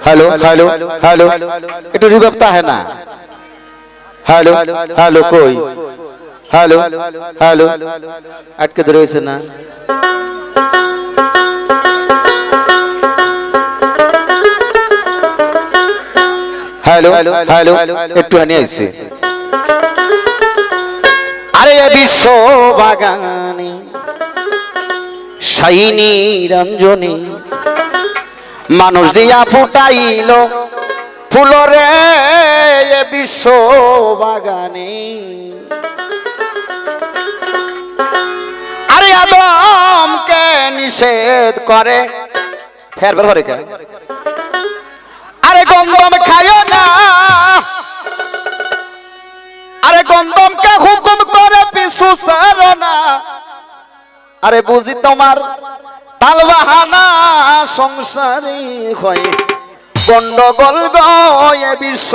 hello hello hello একটু রিভাবটা है ना हेलो हेलो कोई हेलो हेलो আটকে ধরেছে না हेलो हेलो একটু আনি আইছে আরে বিশ্ব বাগানে শাইনি রঞ্জনী মানুষ দিয়া ফুটাইলো ফুলরে বিশ্ব বাগানে আরে আদমকে নিষেধ করে ফের ফের করে আরে গন্ধম খায়ো না আরে গন্ধমকে হুকুম করে পিছু ছাড়ো না আরে বুঝি তোমার তালবাহানা সংসারী হয় গন্ডগোল গয়ে বিশ্ব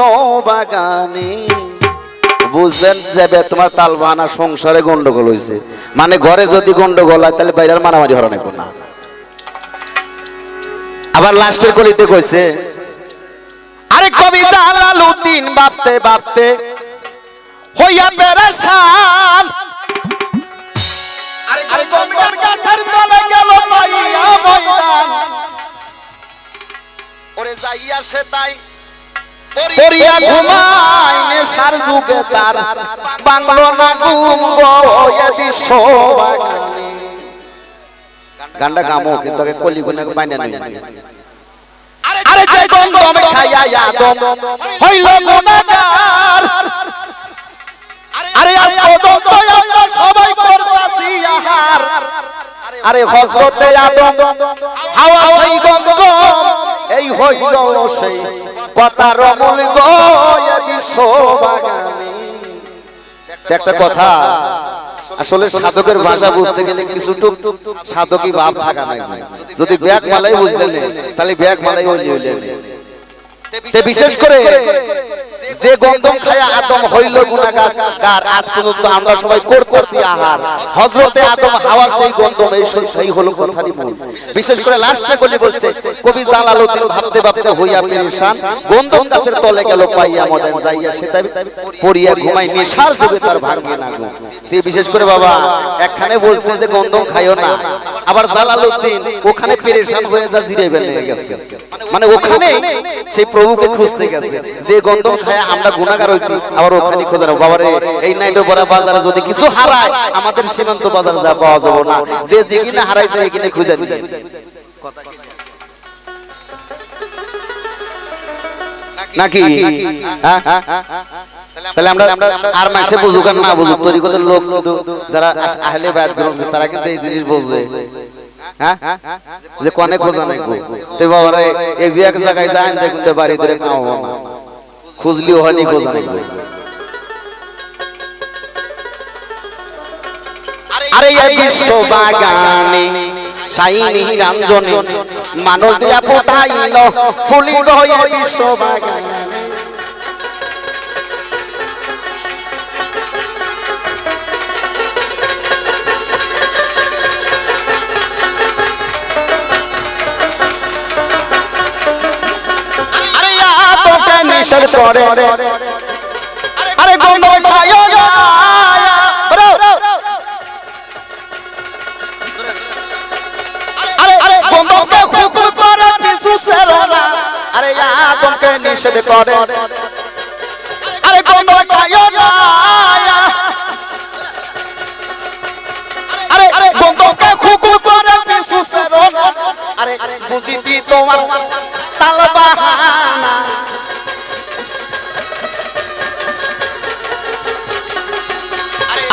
বাগানে বুঝলেন যাবে তোমার তালবাহানা সংসারে গন্ডগোল হয়েছে মানে ঘরে যদি গন্ডগোল হয় তাহলে বাইরের মারামারি হরণে না আবার লাস্টের কলিতে কইছে আরে কবিতা লালুদ্দিন ভাবতে ভাবতে হইয়া পেরেশান আরে গঙ্গার গাছের তলে গেল পাইয়া ময়দান ওরে যাইয়া সে তাই পড়িয়া ঘুমায় নেশার যুগে তার বাংলো না ঘুম গয়ে বিশ্ব বাগানে গানটা গামো কিন্তু কলি গুনা বাইনা নই আরে যে গন্ধম খাইয়া আদম হইল গুনাহগার আরে আজ পর্যন্ত আমরা সবাই করতাছি আহার আরে হযরতে আদম হাওয়া সেই গন্ধম এই হইল সেই কথার মূল গয়ে বিশ্ব বাগানে একটা কথা আসলে সাধকের ভাষা বুঝতে গেলে কিছু তো সাধকই ভাব থাকা লাগবে যদি ব্যাগ মালাই বুঝতে নেই তাহলে ব্যাগ মালাই হইলে বিশেষ করে যে গন্ধম খায়া আদম হইল গুনাহগার আজ পর্যন্ত আমরা সবাই করতেছি আহার হযরতে আদম হাওয়ার সেই গন্ধম এই সেই হলো কথারই মূল বিশেষ করে লাস্টে বলছে কবি জালালউদ্দিন ভাবতে ভাবতে হইয়া পেরেশান গন্ধম গাছের তলে গেল পাইয়া ময়দান যাইয়া সেটা পড়িয়া ঘুমাই নেশার যুগে তার ভাঙবে না গো সে বিশেষ করে বাবা একখানে বলছে যে গন্ধম খাইও না আবার জালালউদ্দিন ওখানে পেরেশান হয়ে যা জিরে বেলে গেছে মানে ওখানে সেই প্রভুকে খুঁজতে গেছে যে গন্ধম খায়া আমরা গুনাহগার হইছি আবার ওখানে খোঁজা না বাবারে এই নাইটো বড় বাজারে যদি কিছু হারায় আমাদের সীমান্ত বাজার যা পাওয়া যাবে না যে যেখানে হারাইছে এখানে খুঁজে নিবে নাকি তাহলে আমরা আর মাসে বুঝুক আর না বুঝুক তরিকতের লোক যারা আহলে বায়াত গ্রন্থ তারা কিন্তু এই জিনিস বুঝে হ্যাঁ যে কোনে খোঁজা নাই তো বাবারে এই এক জায়গায় যায় দেখতে বাড়ি ধরে কাও না খুঁজলিও হয়নি খোঁজা নাই আরে এই বিশ্ব বাগানে শাইনি রঞ্জনী মানুষ দিয়া ফুটাইল ফুলিল হয়ে বিশ্ব বাগানে নিষেধ করে আরে গন্ধম খাইও না আরে গন্ধমকে হুকুম করে পিছু ছাড়ো না আরে আদমকে নিষেধ করে আরে গন্ধম খাইও না আরে গন্ধমকে হুকুম করে পিছু ছাড়ো না আরে বুঝিতি তোমার তালবাহানা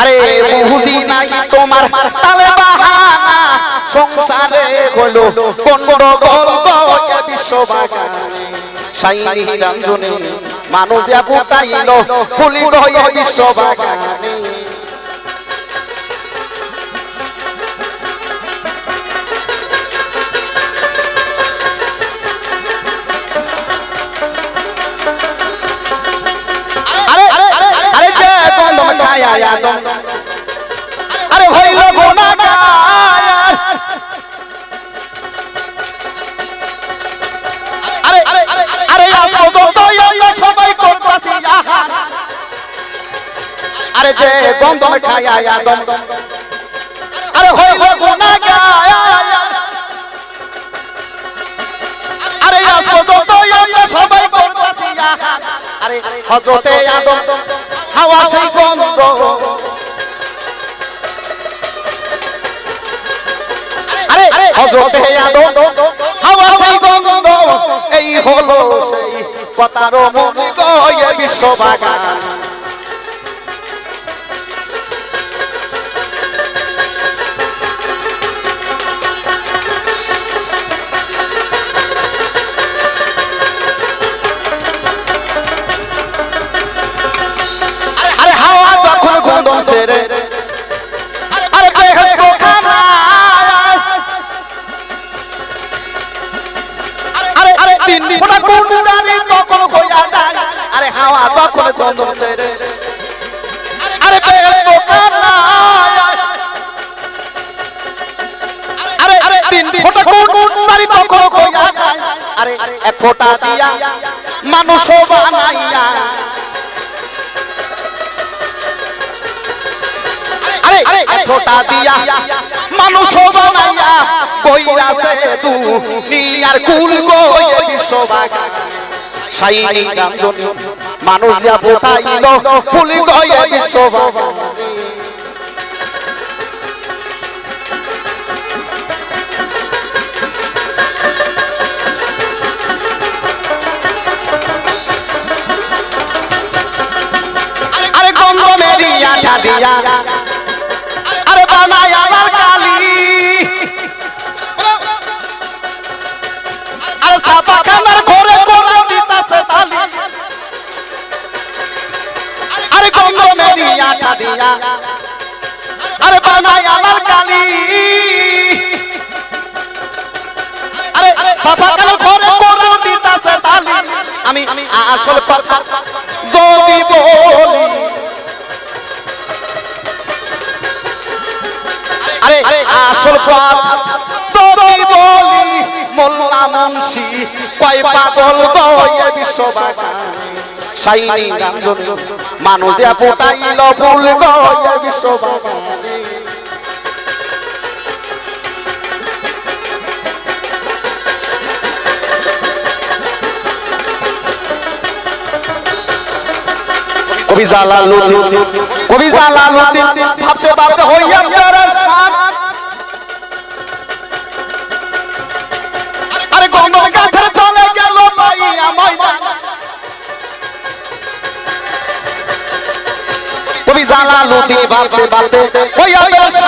আরে বুঝি নাই তোমার তালবাহানা সংসারে হলো গন্ডগোল গয়ে বিশ্ব বাগানে শাইনি রঞ্জনী মানুষ দিয়া ফুটাইল ফুলিল হয়ে বিশ্ব বাগানে আরে হইল গুনাহগার আরে যে গন্ধম খায়া আদম আরে হইল গুনাহগার আরে আজ পর্যন্ত আমরা সবাই করতাছি আহার আরে হযরতে আদম হাওয়া সেই গন্ধ আরে হযরতে আদম হাওয়া সেই গন্ধ এই হলো সেই কথার মনি গয়ে বিশ্ববাগান আরে হাওয়া যখন গন্ধ ছেড়ে আরে বেহেশত খানা আরে তিন ফোঁটা কুণ্ডারি তখন হইয়া যায় আরে হাওয়া যখন গন্ধ ছেড়ে আরে বেহেশত খানা আরে তিন ফোঁটা কুণ্ডারি তখন হইয়া যায় আরে এক ফোঁটা দিয়া মানুষ বানাইয়া আরে এক ফোঁটা দিয়া মানুষ বানাইয়া কইরাছে দুনিয়ার কুল গয়ে বিশ্ববাগান শাইনি গান্ধনী মানুষ দিয়া ফোটাইল ফুল গয়ে বিশ্ববাগান আরে গন্ধ মেরিয়া দিয়া আরে বানায় আমার কালি আরে সাপা খানার ঘরে ঘরে দিতাছে তালি আরে গন্ধ মেরিয়া দিয়া আরে বানায় আমার কালি আরে সাপা খানার ঘরে ঘরে দিতাছে তালি আমি আসল কথা যদি বলি আরে আসল কথা যদি বলি মোল্লা মুন্সি কয় পাগল গয়ে বিশ্ববাগান শাইনি গান্ধনী মানুষ দিয়া ফোটাইল ফুল গয়ে বিশ্ববাগান কবি জালালউদ্দিন ভাবতে ভাবতে হইয়া পেরেশান আরে গন্ধম গাছের চলে গেল পাইয়া ময়দান কবি জালালউদ্দিন ভাবতে ভাবতে হইয়া পেরেশান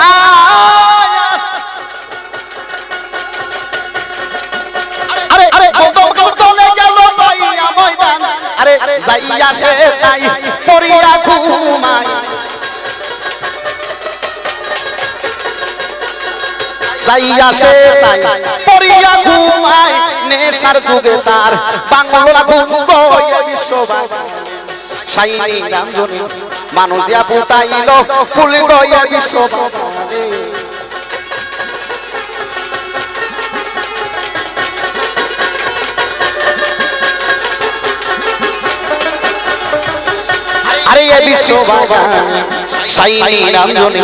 আরে গন্ধম গাছ চলে গেল পাইয়া ময়দান আরে যাইয়া সে যাই পড়িয়া ঘুমাই যাইয়া সে যাই পড়িয়া ঘুমাই নেশার যুগে তার বাংলা ঘুম গয়ে বিশ্ববাগান শাইনি গান্ধনী মানুষ দিয়া ফুটাইল ফুল গয়ে বিশ্ববাগান আরে এই বিশ্ববাগান শাইনি গান্ধনী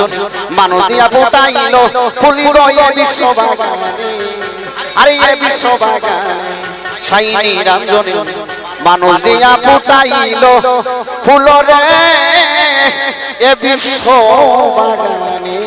মানুষ দিয়া ফুটাইল ফুল গয়ে বিশ্ববাগান আরে এই বিশ্ববাগান শাইনি গান্ধনী মানুষ দিয়া ফুটাইল ফুল রে এ বিশ্ববাগানে